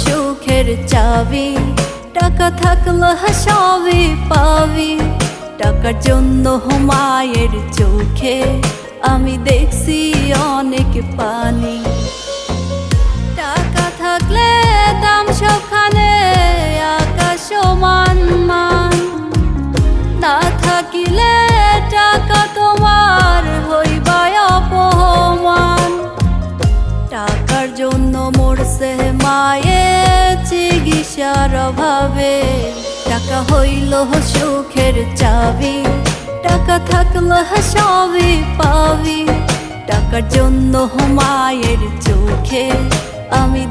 সুখের চাবি, টাকা থাকলে সবই পাবি। টাকার জন্য মায়ের চোখে আমি দেখছি অনেক পানি। টাকা থাকলে দাম সবখানে আকাশ সমান মান, না থাকিলে টাকা তোমার হইবা অপমান। টাকার জন্য মরছে মায়ে চিকিৎসার অভাবে, টাকা হইল সুখের চাবি, টাকা থাকলে সবই পাবি। টাকার জন্য মায়ের চোখে আমি